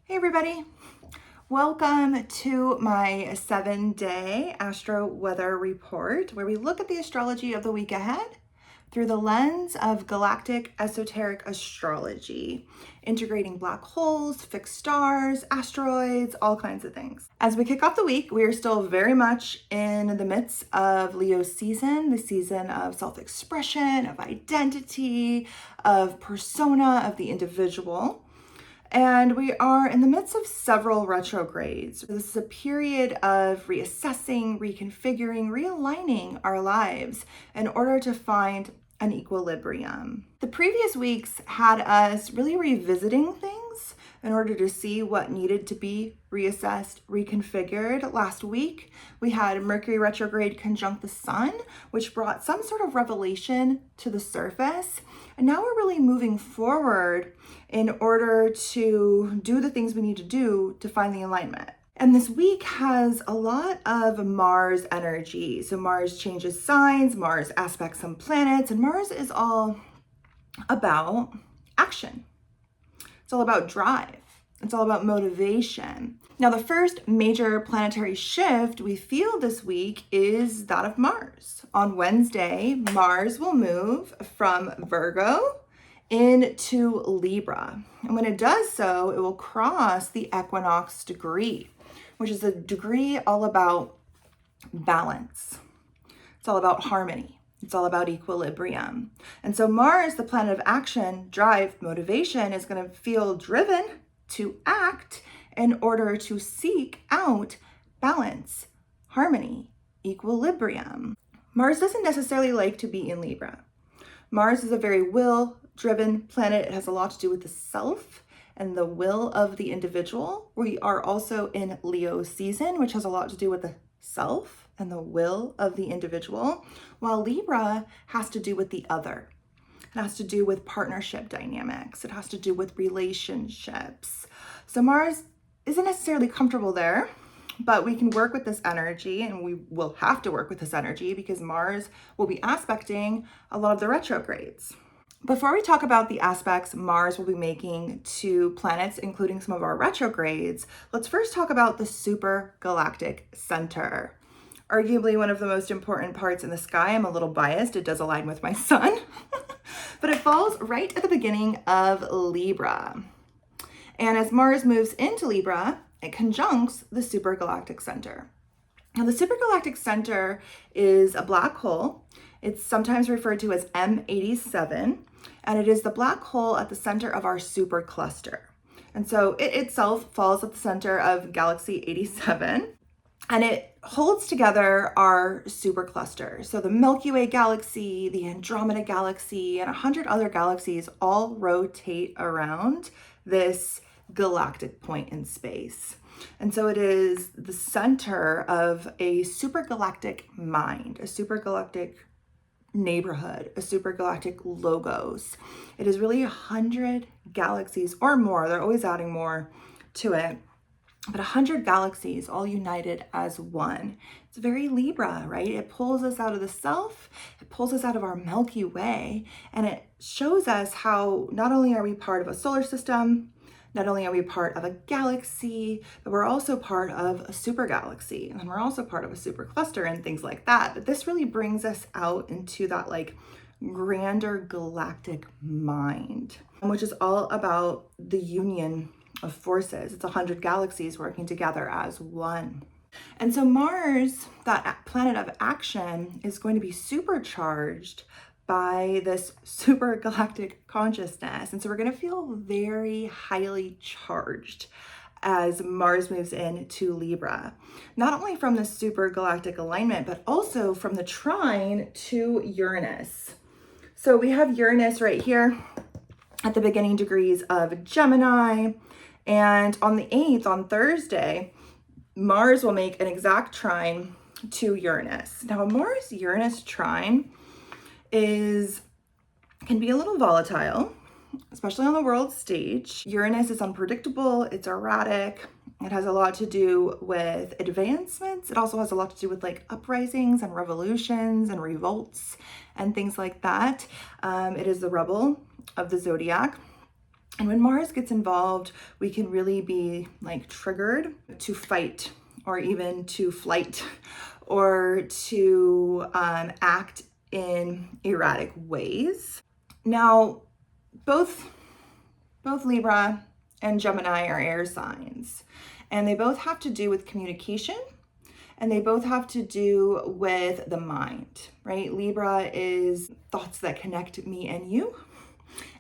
Hey everybody, welcome to my 7-day astro weather report where we look at the astrology of the week ahead through the lens of Galactic Esoteric Astrology, integrating black holes, fixed stars, asteroids, all kinds of things. As we kick off the week, we are still very much in the midst of Leo season, the season of self-expression, of identity, of persona, of the individual. And we are in the midst of several retrogrades. This is a period of reassessing, reconfiguring, realigning our lives in order to find an equilibrium. The previous weeks had us really revisiting things in order to see what needed to be reassessed, reconfigured. Last week, we had Mercury retrograde conjunct the Sun, which brought some sort of revelation to the surface. And now we're really moving forward in order to do the things we need to do to find the alignment. And this week has a lot of Mars energy. So Mars changes signs, Mars aspects some planets, and Mars is all about action. It's all about drive. It's all about motivation. Now, the first major planetary shift we feel this week is that of Mars. On Wednesday, Mars will move from Virgo into Libra. And when it does so, it will cross the Equinox degree, which is a degree all about balance. It's all about harmony. It's all about equilibrium. And so Mars, the planet of action, drive, motivation, is going to feel driven to act in order to seek out balance, harmony, equilibrium. Mars doesn't necessarily like to be in Libra. Mars is a very will-driven planet. It has a lot to do with the self and the will of the individual. We are also in Leo season, which has a lot to do with the self and the will of the individual, while Libra has to do with the other. It has to do with partnership dynamics. It has to do with relationships. So Mars isn't necessarily comfortable there, but we can work with this energy, and we will have to work with this energy because Mars will be aspecting a lot of the retrogrades. Before we talk about the aspects Mars will be making to planets, including some of our retrogrades, let's first talk about the Super Galactic Center. Arguably one of the most important parts in the sky. I'm a little biased. It does align with my sun, but it falls right at the beginning of Libra. And as Mars moves into Libra, it conjuncts the Super Galactic Center. Now, the Super Galactic Center is a black hole. It's sometimes referred to as M87, and it is the black hole at the center of our supercluster. And so it itself falls at the center of Galaxy 87, and it holds together our supercluster. So the Milky Way galaxy, the Andromeda galaxy, and 100 other galaxies all rotate around this galactic point in space. And so it is the center of a supergalactic mind, a supergalactic neighborhood, a supergalactic logos. It is really 100 galaxies or more. They're always adding more to it. But 100 galaxies all united as one. It's very Libra, right? It pulls us out of the self, it pulls us out of our Milky Way, and it shows us how not only are we part of a solar system, not only are we part of a galaxy, but we're also part of a super galaxy, and we're also part of a super cluster and things like that. But this really brings us out into that like grander galactic mind, which is all about the union of forces. It's 100 galaxies working together as one. And so Mars, that planet of action, is going to be supercharged by this super galactic consciousness. And so we're going to feel very highly charged as Mars moves into Libra, not only from the super galactic alignment, but also from the trine to Uranus. So we have Uranus right here at the beginning degrees of Gemini. And on the 8th, on Thursday, Mars will make an exact trine to Uranus. Now, a Mars-Uranus trine can be a little volatile, especially on the world stage. Uranus is unpredictable, it's erratic, it has a lot to do with advancements. It also has a lot to do with like uprisings and revolutions and revolts and things like that. It is the rebel of the zodiac. And when Mars gets involved, we can really be like triggered to fight or even to flight or to act in erratic ways. Now, both Libra and Gemini are air signs, and they both have to do with communication, and they both have to do with the mind, right? Libra is thoughts that connect me and you.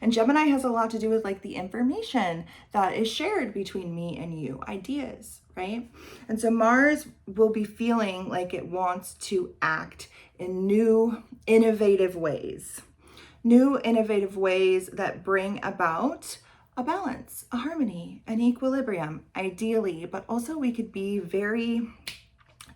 And Gemini has a lot to do with like the information that is shared between me and you, ideas, right? And so Mars will be feeling like it wants to act in new, innovative ways that bring about a balance, a harmony, an equilibrium, ideally, but also we could be very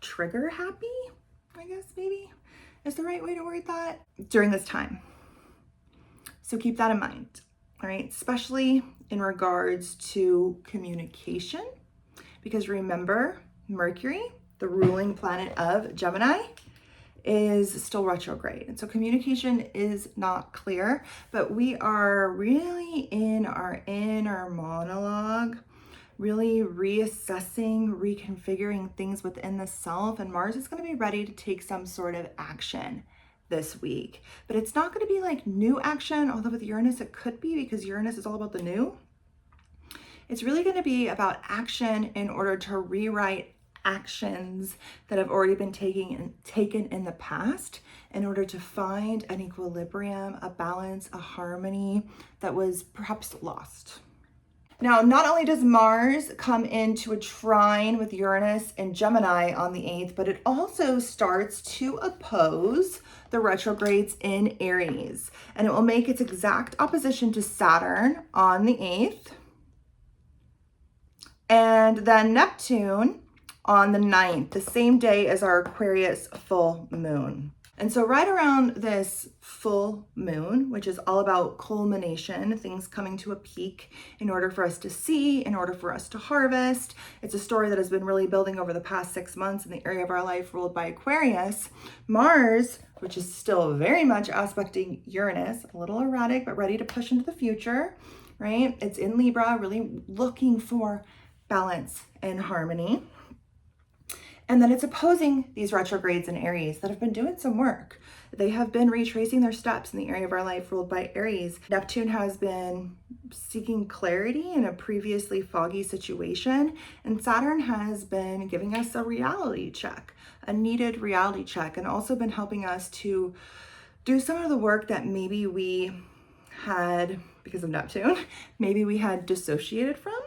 trigger happy, I guess maybe is the right way to word that, during this time. So keep that in mind, all right? Especially in regards to communication, because remember, Mercury, the ruling planet of Gemini, is still retrograde. And so communication is not clear, but we are really in our inner monologue, really reassessing, reconfiguring things within the self. And Mars is going to be ready to take some sort of action this week, but it's not going to be like new action, although with Uranus it could be, because Uranus is all about the new. It's really going to be about action in order to rewrite actions that have already been taken in the past, in order to find an equilibrium, a balance, a harmony that was perhaps lost. Now, not only does Mars come into a trine with Uranus and Gemini on the 8th, but it also starts to oppose the retrogrades in Aries. And it will make its exact opposition to Saturn on the 8th. And then Neptune on the 9th, the same day as our Aquarius full moon. And so right around this full moon, which is all about culmination, things coming to a peak in order for us to see, in order for us to harvest. It's a story that has been really building over the past 6 months in the area of our life ruled by Aquarius. Mars, which is still very much aspecting Uranus, a little erratic, but ready to push into the future, right? It's in Libra, really looking for balance and harmony. And then it's opposing these retrogrades in Aries that have been doing some work. They have been retracing their steps in the area of our life ruled by Aries. Neptune has been seeking clarity in a previously foggy situation, and Saturn has been giving us a reality check, a needed reality check, and also been helping us to do some of the work that maybe we had, because of Neptune, maybe we had dissociated from.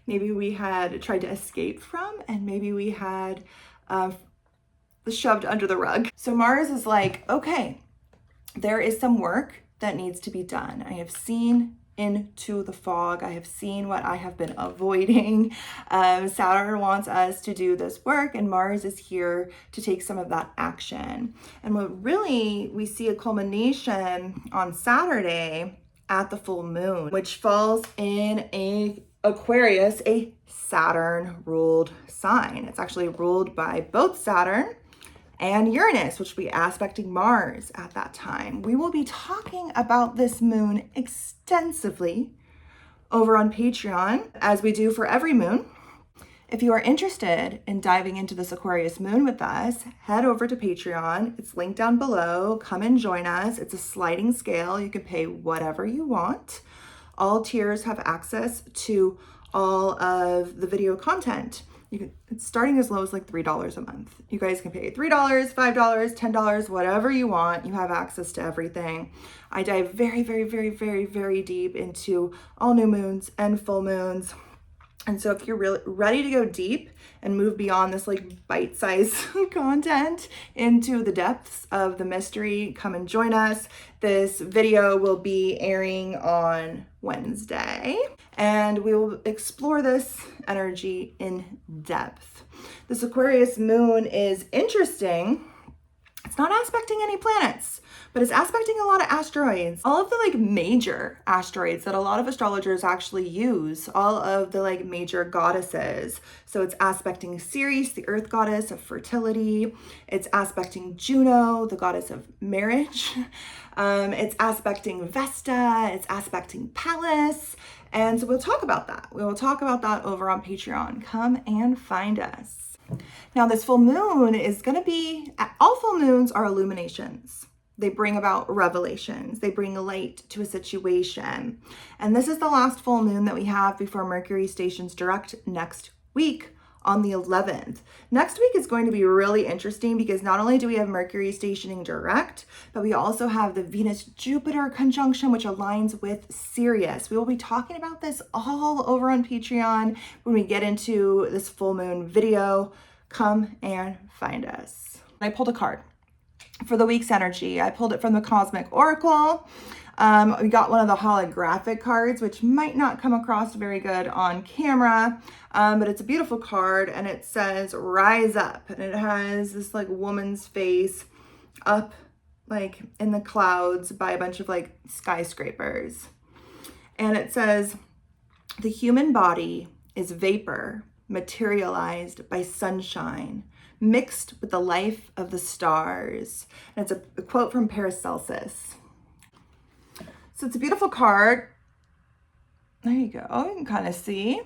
Maybe we had tried to escape from, and maybe we had shoved under the rug. So Mars is like, okay, there is some work that needs to be done. I have seen into the fog. I have seen what I have been avoiding. Saturn wants us to do this work, and Mars is here to take some of that action. And what really we see a culmination on Saturday at the full moon, which falls in Aquarius, a Saturn ruled sign. It's actually ruled by both Saturn and Uranus, which will be aspecting Mars at that time. We will be talking about this moon extensively over on Patreon, as we do for every moon. If you are interested in diving into this Aquarius moon with us, head over to Patreon. It's linked down below. Come and join us. It's a sliding scale. You can pay whatever you want. All tiers have access to all of the video content. It's starting as low as like $3 a month. You guys can pay $3, $5, $10, whatever you want. You have access to everything. I dive very, very, very, very, very deep into all new moons and full moons. And so if you're really ready to go deep and move beyond this like bite-sized content into the depths of the mystery, come and join us. This video will be airing on Wednesday, and we will explore this energy in depth. This Aquarius moon is interesting. It's not aspecting any planets, but it's aspecting a lot of asteroids. All of the like major asteroids that a lot of astrologers actually use, all of the like major goddesses. So it's aspecting Ceres, the earth goddess of fertility. It's aspecting Juno, the goddess of marriage. It's aspecting Vesta. It's aspecting Pallas. And so we'll talk about that. We will talk about that over on Patreon. Come and find us. Now, this full moon is going to be, all full moons are illuminations. They bring about revelations. They bring light to a situation. And this is the last full moon that we have before Mercury stations direct next week on the 11th. Next week is going to be really interesting because not only do we have Mercury stationing direct, but we also have the Venus-Jupiter conjunction, which aligns with Sirius. We will be talking about this all over on Patreon when we get into this full moon video. Come and find us. I pulled a card for the week's energy. I pulled it from the Cosmic Oracle. We got one of the holographic cards, which might not come across very good on camera, but it's a beautiful card, and it says rise up, and it has this like woman's face up like in the clouds by a bunch of like skyscrapers. And it says the human body is vapor materialized by sunshine mixed with the life of the stars. And it's a quote from Paracelsus. So it's a beautiful card. There you go. You can kind of see.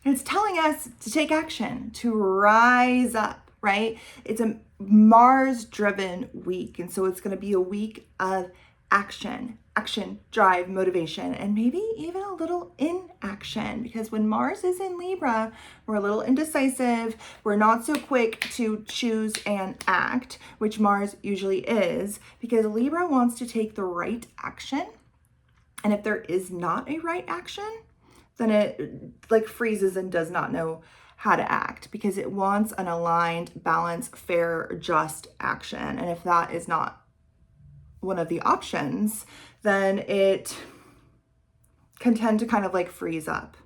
And it's telling us to take action, to rise up, right? It's a Mars-driven week. And so it's going to be a week of action, drive, motivation, and maybe even a little inaction, because when Mars is in Libra, we're a little indecisive. We're not so quick to choose and act, which Mars usually is, because Libra wants to take the right action. And if there is not a right action, then it like freezes and does not know how to act, because it wants an aligned, balanced, fair, just action. And if that is not one of the options, then it can tend to kind of like freeze up.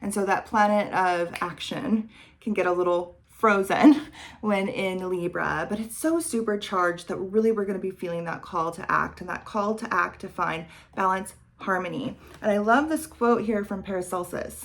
And so that planet of action can get a little frozen when in Libra, but it's so supercharged that really we're going to be feeling that call to act, and that call to act to find balance, harmony. And I love this quote here from Paracelsus.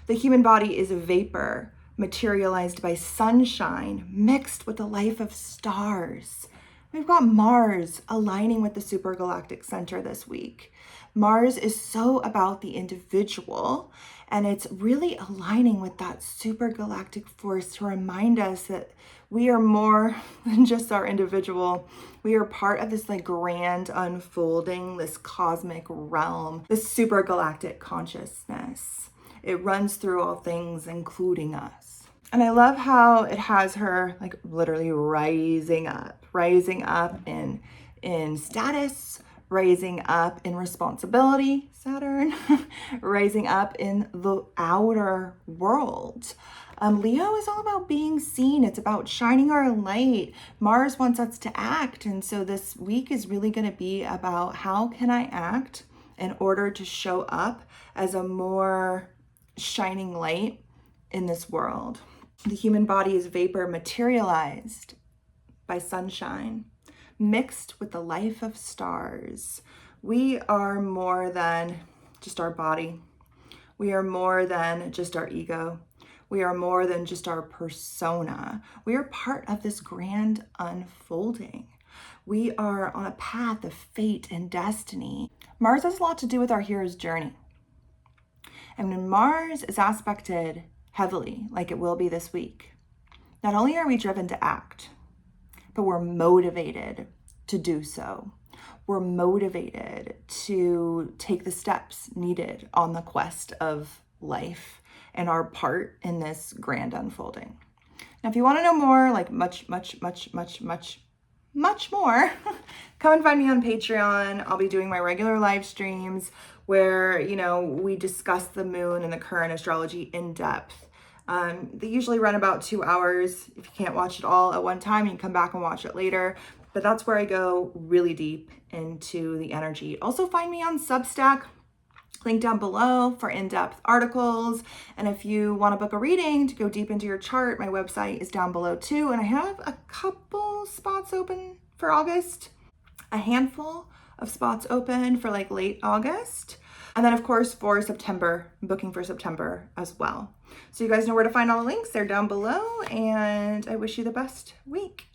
The human body is a vapor materialized by sunshine mixed with the life of stars. We've got Mars aligning with the Super Galactic Center this week. Mars is so about the individual, and it's really aligning with that super galactic force to remind us that we are more than just our individual. We are part of this like grand unfolding, this cosmic realm, this super galactic consciousness. It runs through all things, including us. And I love how it has her like literally rising up in status, rising up in responsibility, Saturn, rising up in the outer world. Leo is all about being seen. It's about shining our light. Mars wants us to act. And so this week is really going to be about how can I act in order to show up as a more shining light in this world. The human body is vapor materialized by sunshine, mixed with the life of stars. We are more than just our body. We are more than just our ego. We are more than just our persona. We are part of this grand unfolding. We are on a path of fate and destiny. Mars has a lot to do with our hero's journey. And when Mars is aspected heavily, like it will be this week, not only are we driven to act, but we're motivated to do so. We're motivated to take the steps needed on the quest of life and our part in this grand unfolding. Now, if you want to know more, like much more, come and find me on Patreon. I'll be doing my regular live streams where, we discuss the moon and the current astrology in depth. They usually run about 2 hours. If you can't watch it all at one time, you can come back and watch it later. But that's where I go really deep into the energy. Also find me on Substack, link down below for in-depth articles. And if you want to book a reading to go deep into your chart, my website is down below too. And I have a couple spots open for August, a handful of spots open for like late August. And then of course for September, I'm booking for September as well. So you guys know where to find all the links. They're down below, and I wish you the best week.